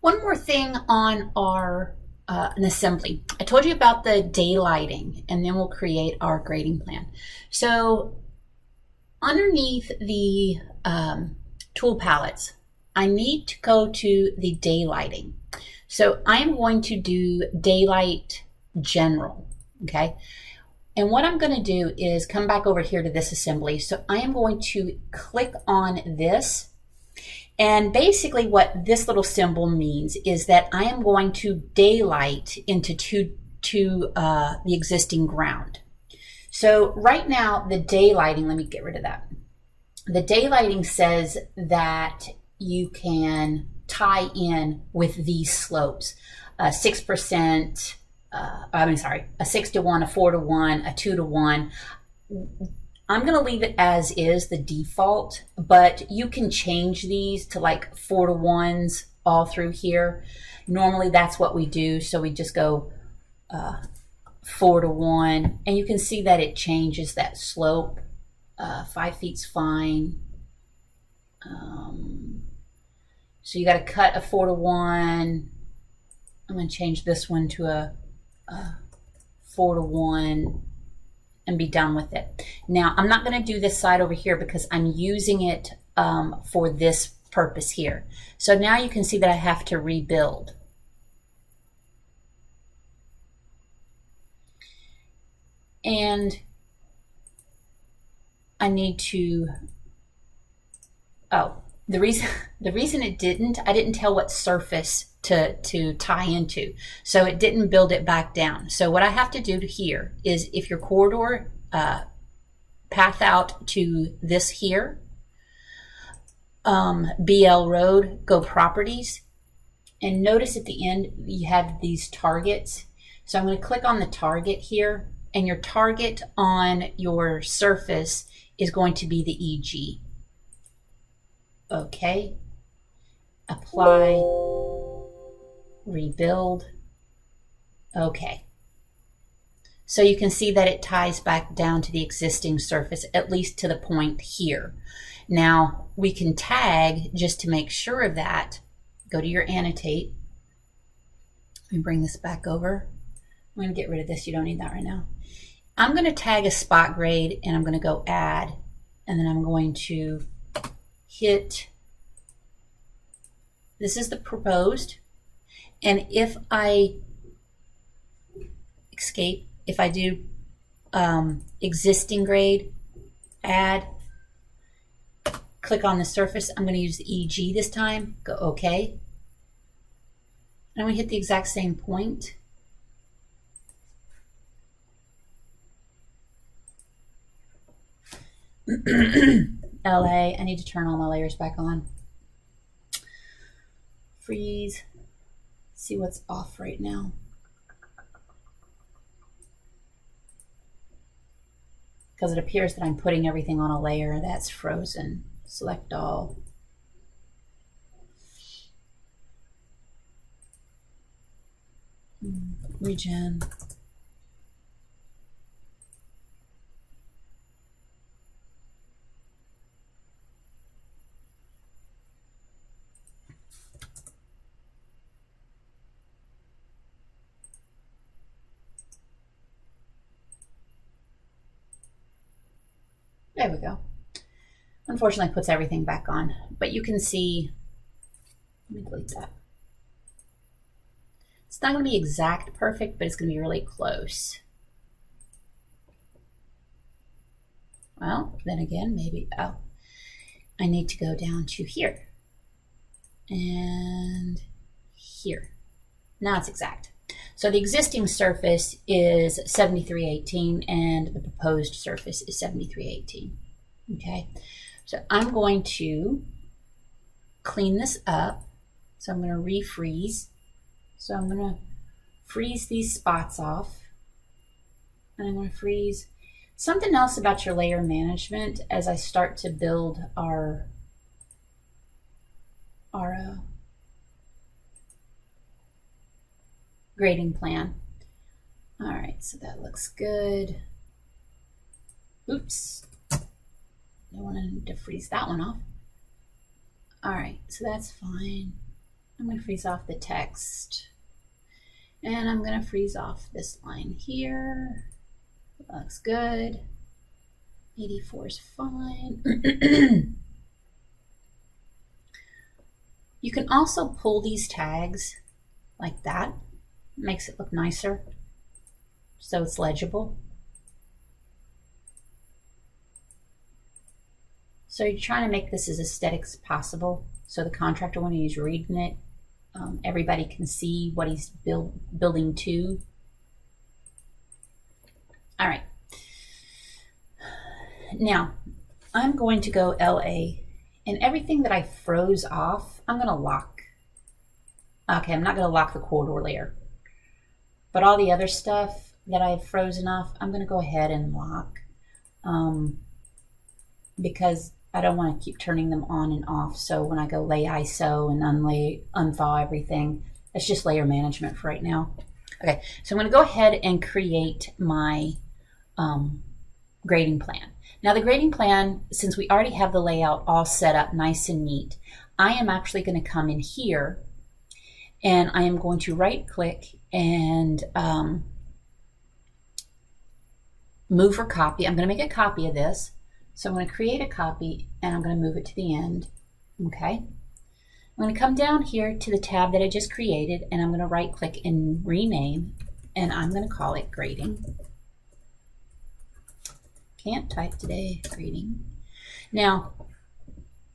One more thing on our an assembly. I told you about the daylighting, and then we'll create our grading plan. So underneath the tool palettes, I need to go to the daylighting. So I am going to do daylight general, okay? And what I'm going to do is come back over here to this assembly. So I am going to click on this. And basically what this little symbol means is that I am going to daylight into the existing ground. So right now the daylighting, let me get rid of that. The daylighting says that you can tie in with these slopes, 6%, a 6 to 1, a 4 to 1, a 2 to 1. I'm going to leave it as is, the default, but you can change these to like 4 to 1s all through here. Normally that's what we do, so we just go 4 to 1, and you can see that it changes that slope. 5 feet's fine. So you got to cut a 4 to 1. I'm going to change this one to a 4 to 1 and be done with it. Now, I'm not going to do this side over here because I'm using it for this purpose here. So now you can see that I have to rebuild. And I need to, the reason it didn't, I didn't tell what surface to tie into. So it didn't build it back down. So what I have to do here is, if your corridor path out to this here, BL Road, go properties, and notice at the end you have these targets. So I'm going to click on the target here, and your target on your surface is going to be the EG. Okay, apply, rebuild. Okay, so you can see that it ties back down to the existing surface, at least to the point here. Now we can tag just to make sure of that. Go to your annotate. Let me bring this back over. I'm going to get rid of this. You don't need that right now. I'm going to tag a spot grade, and I'm going to go add, and then I'm going to hit, this is the proposed, and if I escape, if I do existing grade, add, click on the surface, I'm going to use the EG this time, go OK, and I'm going to hit the exact same point. LA, I need to turn all my layers back on. Freeze. See what's off right now. Because it appears that I'm putting everything on a layer that's frozen. Select all. Regen. There we go. Unfortunately, it puts everything back on, but you can see, let me delete that. It's not going to be exact perfect, but it's going to be really close. Well, then again, maybe, I need to go down to here and here. Now it's exact. So the existing surface is 7318 and the proposed surface is 7318. Okay, so I'm going to clean this up. So I'm going to refreeze. So I'm going to freeze these spots off, and I'm going to freeze. Something else about your layer management as I start to build our grading plan. All right, so that looks good. Oops, I wanted to freeze that one off. All right, so that's fine. I'm going to freeze off the text. And I'm going to freeze off this line here. Looks good. 84 is fine. You can also pull these tags like that. Makes it look nicer, so it's legible. So you're trying to make this as aesthetic as possible, so the contractor, when he's reading it, everybody can see what he's building to. All right. Now, I'm going to go LA, and everything that I froze off, I'm going to lock. Okay, I'm not going to lock the corridor layer. But all the other stuff that I've frozen off, I'm going to go ahead and lock. Because I don't want to keep turning them on and off. So when I go lay ISO and unthaw everything, it's just layer management for right now. Okay, so I'm going to go ahead and create my grading plan. Now the grading plan, since we already have the layout all set up nice and neat, I am actually going to come in here and I am going to right click and move for copy. I'm going to make a copy of this. So I'm going to create a copy and I'm going to move it to the end. Okay. I'm going to come down here to the tab that I just created and I'm going to right click and rename, and I'm going to call it grading. Can't type today, grading. Now,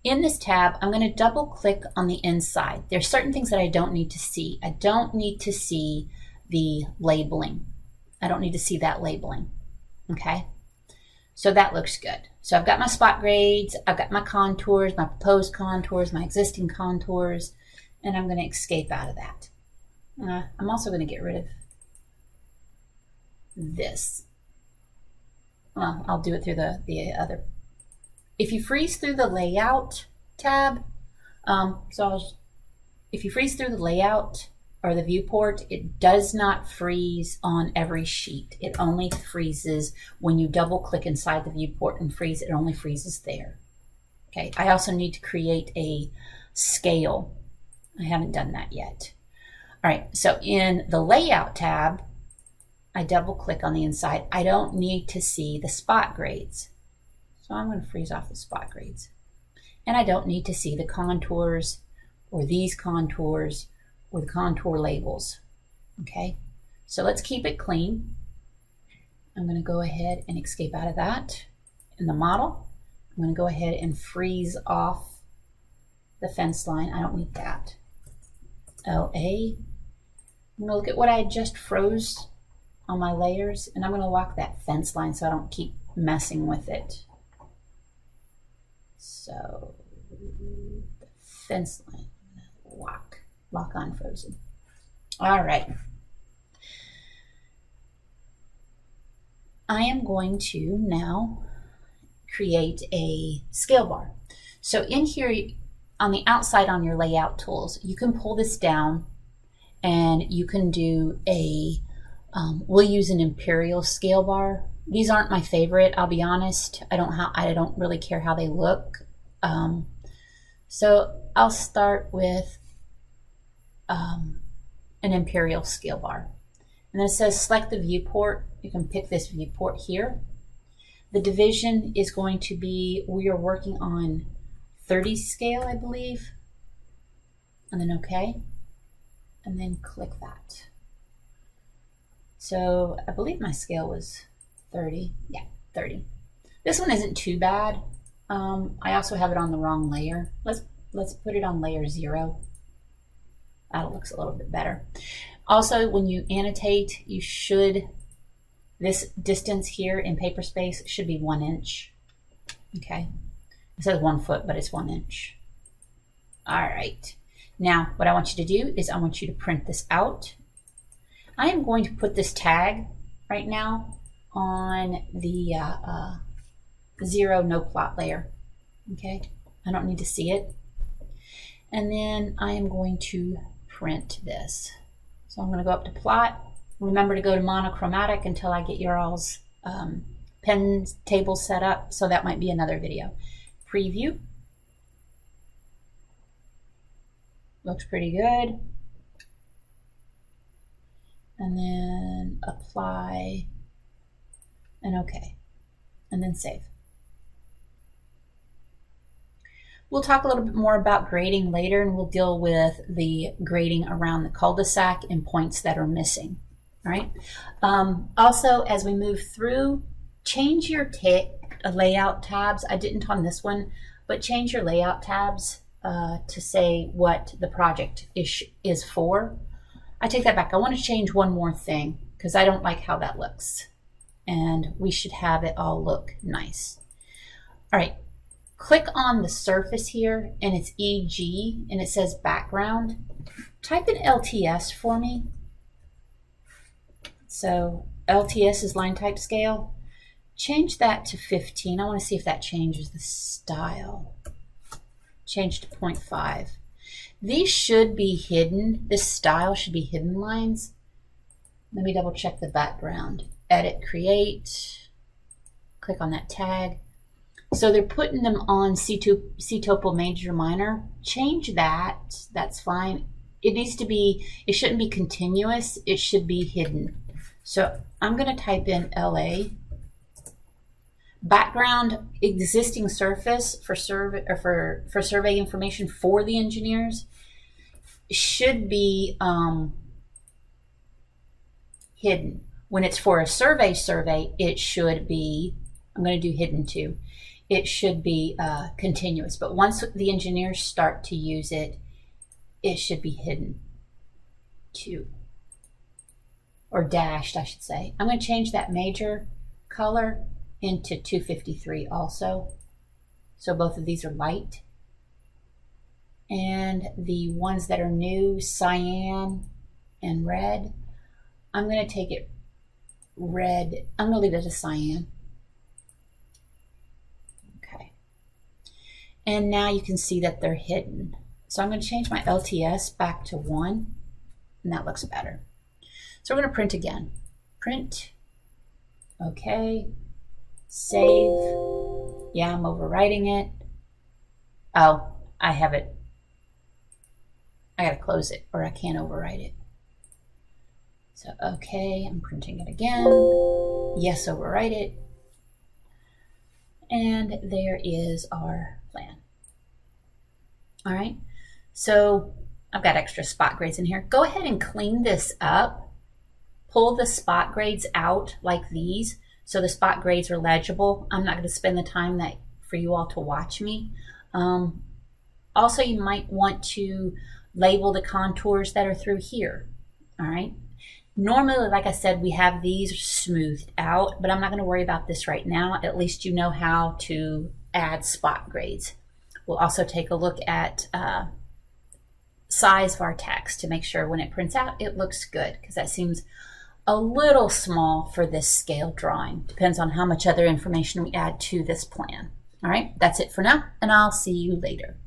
in this tab, I'm going to double click on the inside. There's certain things that I don't need to see. I don't need to see the labeling. I don't need to see that labeling. Okay. So that looks good. So I've got my spot grades, I've got my contours, my proposed contours, my existing contours, and I'm going to escape out of that. I'm also going to get rid of this. Well, I'll do it through the other. If you freeze through the layout tab, if you freeze through the layout or the viewport, it does not freeze on every sheet. It only freezes when you double click inside the viewport and freeze. It only freezes there. Okay, I also need to create a scale. I haven't done that yet. All right, so in the layout tab, I double click on the inside. I don't need to see the spot grades. So I'm going to freeze off the spot grades. And I don't need to see the contours or these contours or the contour labels. Okay, so let's keep it clean. I'm going to go ahead and escape out of that. In the model, I'm going to go ahead and freeze off the fence line. I don't need that. LA. I'm going to look at what I just froze on my layers, and I'm going to lock that fence line so I don't keep messing with it. So the fence line, lock on frozen. All right. I am going to now create a scale bar. So in here on the outside on your layout tools, you can pull this down and you can do a, we'll use an imperial scale bar. These aren't my favorite, I'll be honest. I don't really care how they look. So I'll start with an imperial scale bar. And then it says select the viewport. You can pick this viewport here. The division is going to be, we are working on 30 scale, I believe. And then okay. And then click that. So I believe my scale was 30. Yeah, 30. This one isn't too bad. I also have it on the wrong layer. Let's put it on layer 0. That looks a little bit better. Also, when you annotate, you should, this distance here in Paperspace should be 1 inch. Okay. It says 1 foot, but it's 1 inch. All right. Now, what I want you to do is I want you to print this out. I am going to put this tag right now on the 0 no plot layer. Okay. I don't need to see it. And then I am going to print this. So I'm going to go up to plot. Remember to go to monochromatic until I get your all's pen table set up. So that might be another video. Preview. Looks pretty good. And then apply and OK. And then save. We'll talk a little bit more about grading later, and we'll deal with the grading around the cul-de-sac and points that are missing. All right. Also, as we move through, change your layout tabs. I didn't on this one, but change your layout tabs to say what the project is for. I take that back. I want to change one more thing because I don't like how that looks. And we should have it all look nice. All right. Click on the surface here, and it's EG, and it says background. Type in LTS for me. So LTS is line type scale. Change that to 15. I want to see if that changes the style. Change to 0.5. These should be hidden. This style should be hidden lines. Let me double check the background. Edit, create. Click on that tag. So they're putting them on CTOPO major minor. Change that. That's fine. It needs to be, it shouldn't be continuous. It should be hidden. So I'm going to type in LA. Background existing surface for survey information for the engineers should be hidden. When it's for a survey, it should be, I'm going to do hidden too. It should be continuous, but once the engineers start to use it, it should be hidden too, or dashed, I should say. I'm going to change that major color into 253 also. So both of these are light. And the ones that are new, cyan and red, I'm going to take it red. I'm going to leave it as cyan. And now you can see that they're hidden. So I'm going to change my LTS back to 1, and that looks better. So we're going to print again. Print. Okay. Save. Yeah, I'm overwriting it. Oh, I have it. I got to close it, or I can't overwrite it. So, okay, I'm printing it again. Yes, overwrite it. And there is our plan. All right, so I've got extra spot grades in here. Go ahead and clean this up. Pull the spot grades out like these so the spot grades are legible. I'm not going to spend the time for you all to watch me. Also, you might want to label the contours that are through here. All right. Normally, like I said, we have these smoothed out, but I'm not going to worry about this right now. At least you know how to add spot grades. We'll also take a look at size of our text to make sure when it prints out, it looks good, because that seems a little small for this scale drawing. Depends on how much other information we add to this plan. All right, that's it for now, and I'll see you later.